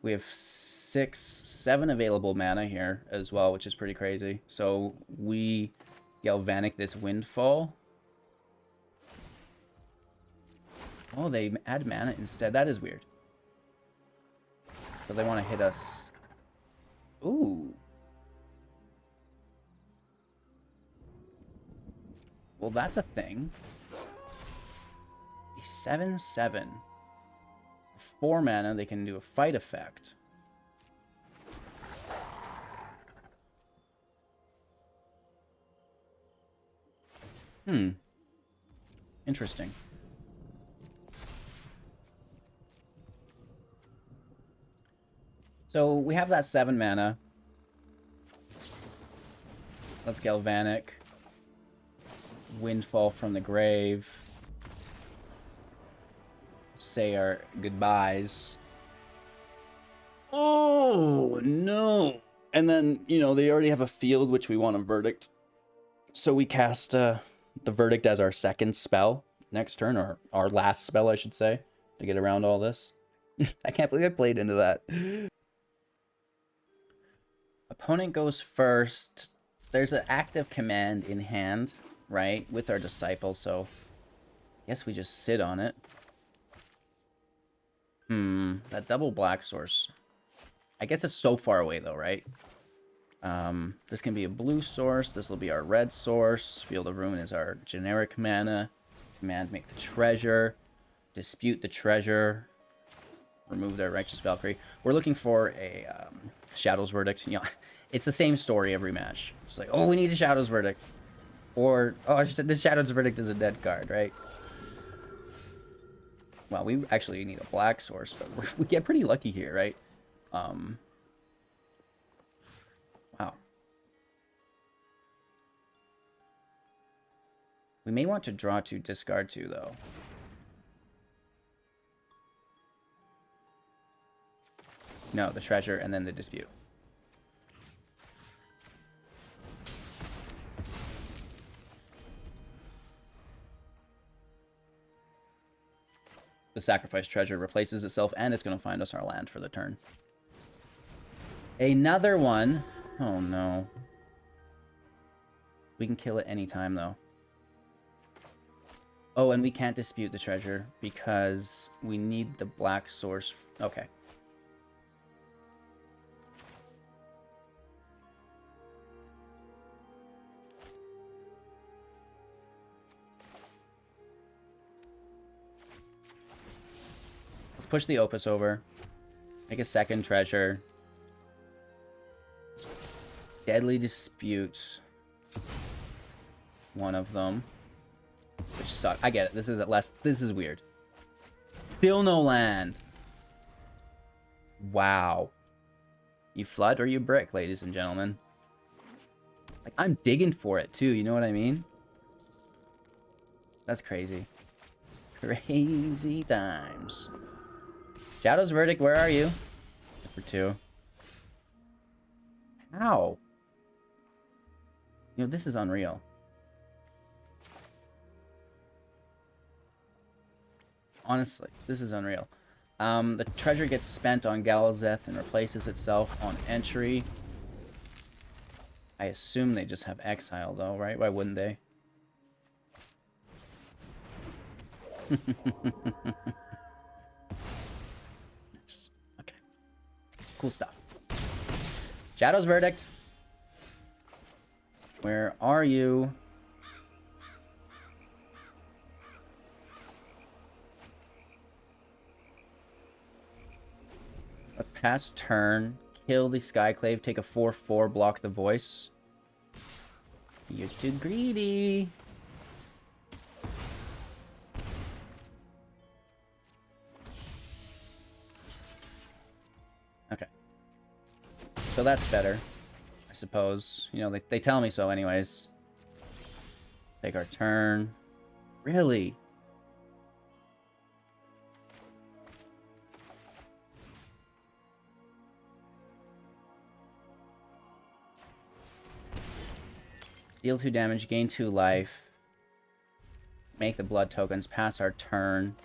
We have 7 available mana here as well, which is pretty crazy. So we Galvanic this Windfall. Oh, they add mana instead. That is weird. So they want to hit us. Ooh. Well, that's a thing. A 7/7. 4 mana, they can do a fight effect. Hmm. Interesting. So we have that 7 mana. Let's Galvanic. Windfall from the grave. Say our goodbyes. Oh, no. And then, you know, they already have a field, which we want a Verdict. So we cast the Verdict as our second spell next turn, or our last spell, I should say, to get around all this. I can't believe I played into that. Opponent goes first. There's an active command in hand, right, with our Disciple, so I guess we just sit on it. That double black source. I guess it's so far away, though, right? This can be a blue source. This will be our red source. Field of Ruin is our generic mana. Command, make the treasure. Dispute the treasure. Remove their Righteous Valkyrie. We're looking for a Shadow's Verdict. You know, it's the same story every match. It's like, oh, we need a Shadow's Verdict. Or, oh, this Shadow's Verdict is a dead card, right? Well, we actually need a black source, but we get pretty lucky here, right? Wow. We may want to draw 2, discard 2, though. No, the treasure and then the dispute. The sacrifice treasure replaces itself, and it's going to find us our land for the turn. Another one. Oh, no. We can kill it anytime, though. Oh, and we can't dispute the treasure because we need the black source. Okay. Let's push the Opus over. Make a second treasure. Deadly Dispute. One of them. Which sucks. I get it. This is at less. This is weird. Still no land. Wow. You flood or you brick, ladies and gentlemen. Like, I'm digging for it, too. You know what I mean? That's crazy. Crazy times. Shadow's Verdict, where are you? For 2. How? You know, this is unreal. Honestly, this is unreal. The treasure gets spent on Galazeth and replaces itself on entry. I assume they just have exile, though, right? Why wouldn't they? Okay. Cool stuff. Shadow's Verdict. Where are you? Let's pass turn. Kill the Skyclave. Take a 4/4. Block the voice. You're too greedy. Okay. So that's better, I suppose. You know, they tell me so anyways. Let's take our turn. Really? Deal 2 damage, gain 2 life. Make the blood tokens, pass our turn.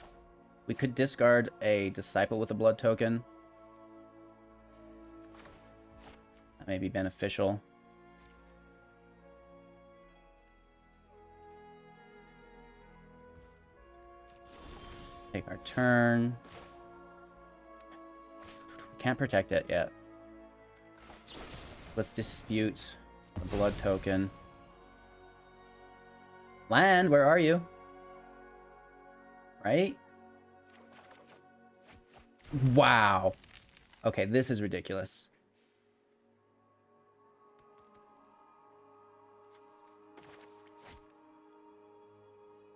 We could discard a Disciple with a blood token. That may be beneficial. Take our turn. Can't protect it yet. Let's dispute the blood token. Land, where are you? Right? Wow. Okay, this is ridiculous.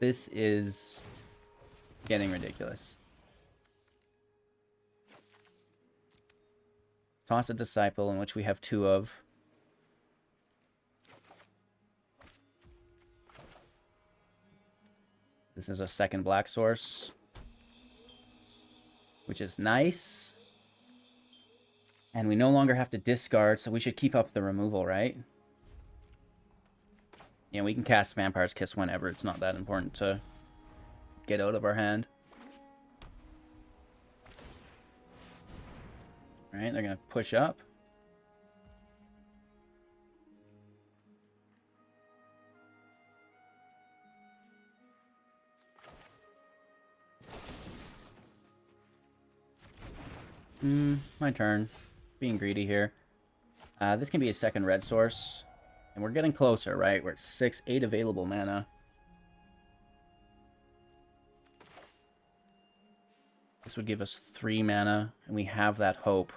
This is getting ridiculous. Toss a Disciple, in which we have 2 of. This is a second black source, which is nice. And we no longer have to discard, so we should keep up the removal, right? Yeah, we can cast Vampire's Kiss whenever. It's not that important to get out of our hand. Alright, they're going to push up. My turn. Being greedy here. This can be a second red source. And we're getting closer, right? We're at 6, 8 available mana. This would give us 3 mana, and we have that hope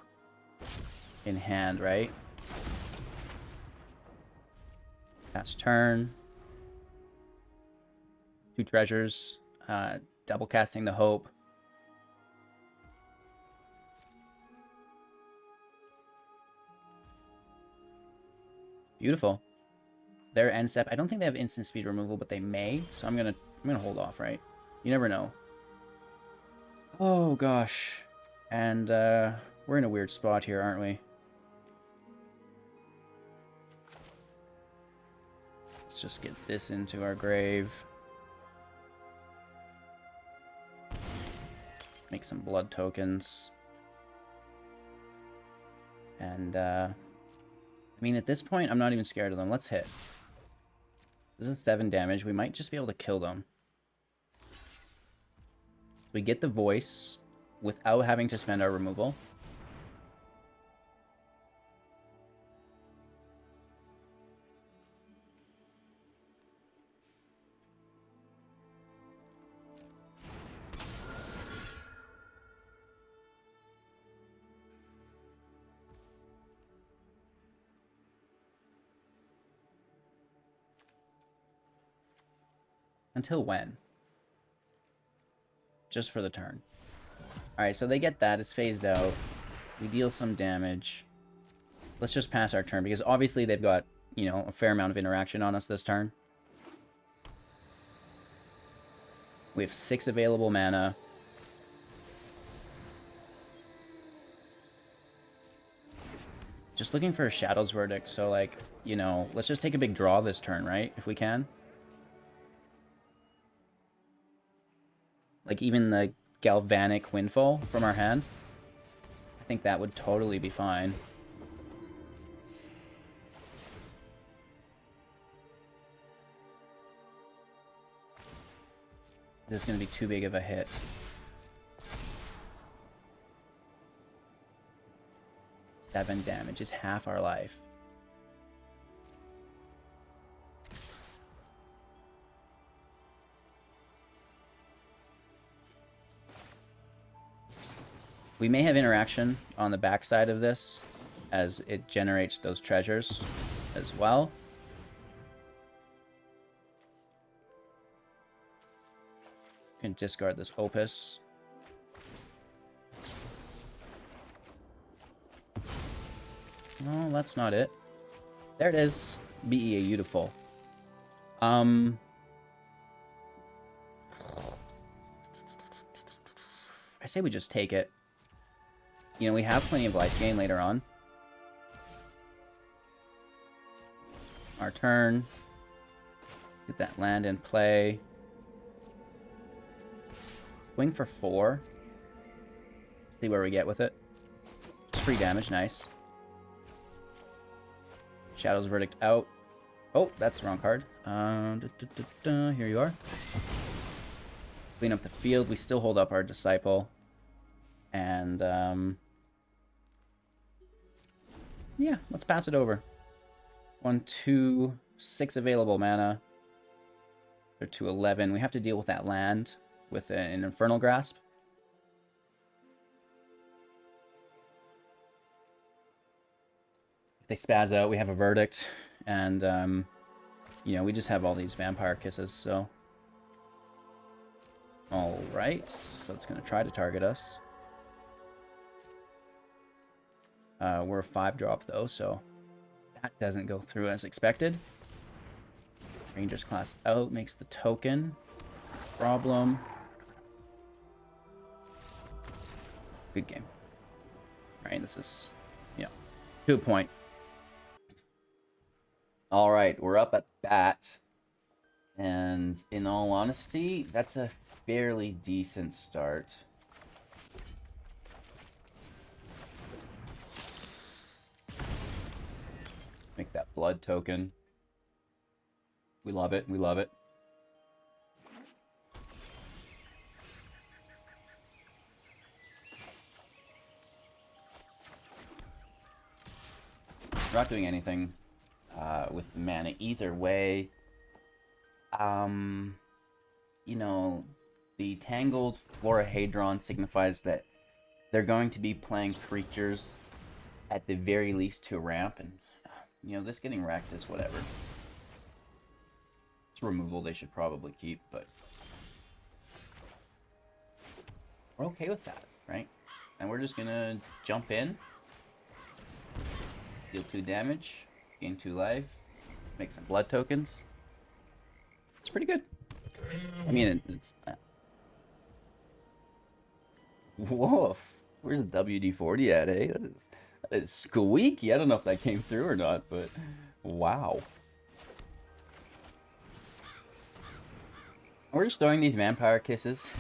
in hand, right? Pass turn. 2 treasures. Double casting the hope. Beautiful. Their end step. I don't think they have instant speed removal, but they may. So I'm gonna hold off, right? You never know. Oh gosh. And we're in a weird spot here, aren't we? Let's just get this into our grave. Make some blood tokens. And I mean, at this point, I'm not even scared of them. Let's hit. This is 7 damage. We might just be able to kill them. We get the voice without having to spend our removal. Until when? Just for the turn. Alright, so they get that. It's phased out. We deal some damage. Let's just pass our turn, because obviously they've got, you know, a fair amount of interaction on us this turn. We have 6 available mana. Just looking for a Shadow's Verdict, so, like, you know, let's just take a big draw this turn, right? If we can. Like, even the Galvanic Windfall from our hand. I think that would totally be fine. This is going to be too big of a hit. Seven damage is half our life. We may have interaction on the backside of this as it generates those treasures as well. You can discard this Opus. No, that's not it. There it is. Be beautiful. I say we just take it. You know, we have plenty of life gain later on. Our turn. Get that land in play. Swing for 4. See where we get with it. Just free damage, nice. Shadow's Verdict out. Oh, that's the wrong card. Here you are. Clean up the field. We still hold up our Disciple. And, yeah, let's pass it over. 1, 2, 6 available mana. They're to 11. We have to deal with that land with an Infernal Grasp. If they spaz out, we have a Verdict. And, you know, we just have all these Vampire Kisses, so All right, so it's going to try to target us. We're a 5-drop though, so that doesn't go through as expected. Rangers class out, makes the token. Problem. Good game. All right, this is, yeah, 2 point. All right, we're up at bat. And in all honesty, that's a fairly decent start. Make that blood token. We love it. We love it. We're not doing anything with the mana either way. You know, the Tangled Florahedron signifies that they're going to be playing creatures at the very least to ramp, and you know, this getting wrecked is whatever. It's removal they should probably keep, but we're okay with that, right? And we're just gonna jump in, deal 2 damage, gain 2 life, make some blood tokens. It's pretty good. I mean, it's... Whoa, where's WD-40 at, eh? That is squeaky. I don't know if that came through or not, but wow. We're just throwing these vampire kisses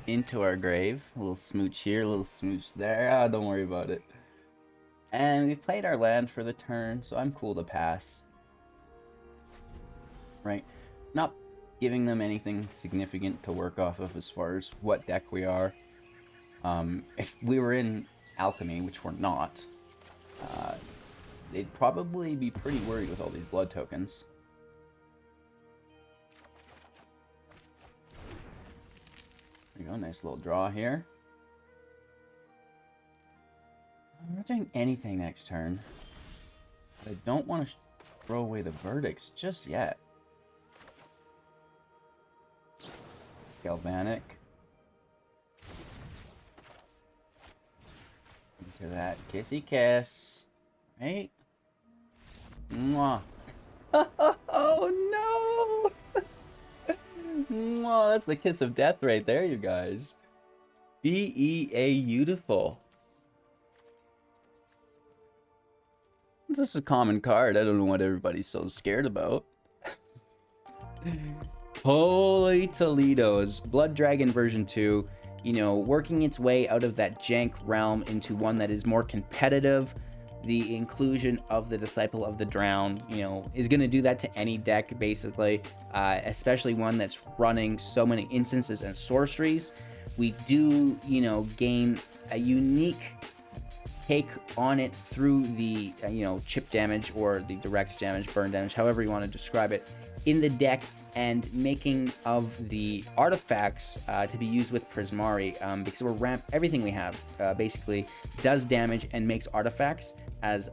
into our grave. A little smooch here, a little smooch there. Ah, don't worry about it. And we played our land for the turn, so I'm cool to pass. Right? Not giving them anything significant to work off of as far as what deck we are. If we were in Alchemy, which we're not, they'd probably be pretty worried with all these blood tokens. There you go, nice little draw here. I'm not doing anything next turn. But I don't want to throw away the verdicts just yet. Galvanic. Into that kissy kiss. Right? Mwah. Oh no! Mwah, that's the kiss of death right there, you guys. Beautiful. This is a common card. I don't know what everybody's so scared about. Holy Toledo's. Blood Dragon version 2, you know, working its way out of that jank realm into one that is more competitive. The inclusion of the Disciple of the Drowned, you know, is going to do that to any deck, basically, especially one that's running so many instances and sorceries. We do, you know, gain a unique take on it through the, you know, chip damage or the direct damage, burn damage, however you want to describe it, in the deck, and making of the artifacts to be used with Prismari, because we're ramp everything we have basically does damage and makes artifacts as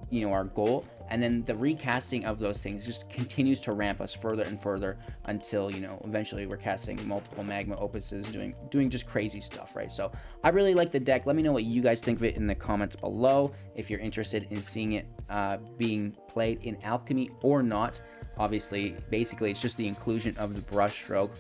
you know, our goal, and then the recasting of those things just continues to ramp us further and further until, you know, eventually we're casting multiple magma opuses, doing just crazy stuff, right? So I really like the deck. Let me know what you guys think of it in the comments below, if you're interested in seeing it being played in Alchemy or not. Obviously, basically, it's just the inclusion of the brush stroke.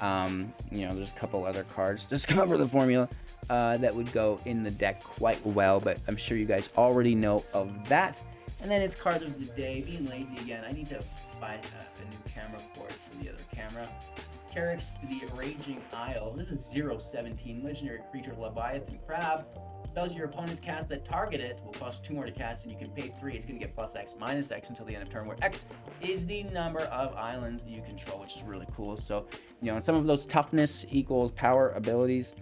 You know, there's a couple other cards. Discover the formula that would go in the deck quite well, but I'm sure you guys already know of that. And then it's card of the day. Being lazy again. I need to find a new camera cord for the other camera. Carix, the Raging Isle. This is 0/17. Legendary creature, Leviathan Crab. Tells your opponent's cast that target it will cost 2 more to cast, and you can pay 3. It's going to get plus X, minus X until the end of turn, where X is the number of islands you control, which is really cool. So, you know, and some of those toughness equals power abilities,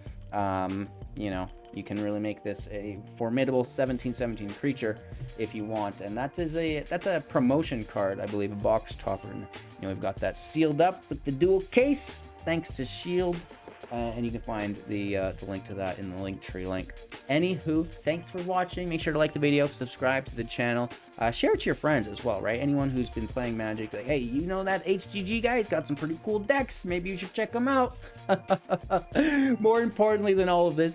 you know, you can really make this a formidable 17/17 creature if you want. And that's a promotion card, I believe, a box topper. And, you know, we've got that sealed up with the dual case, thanks to Shield. and you can find the link to that in the link tree link. Anywho, thanks for watching. Make sure to like the video, subscribe to the channel, share it to your friends as well, right? Anyone who's been playing Magic, like, hey, you know that HGG guy? He's got some pretty cool decks. Maybe you should check them out. More importantly than all of this,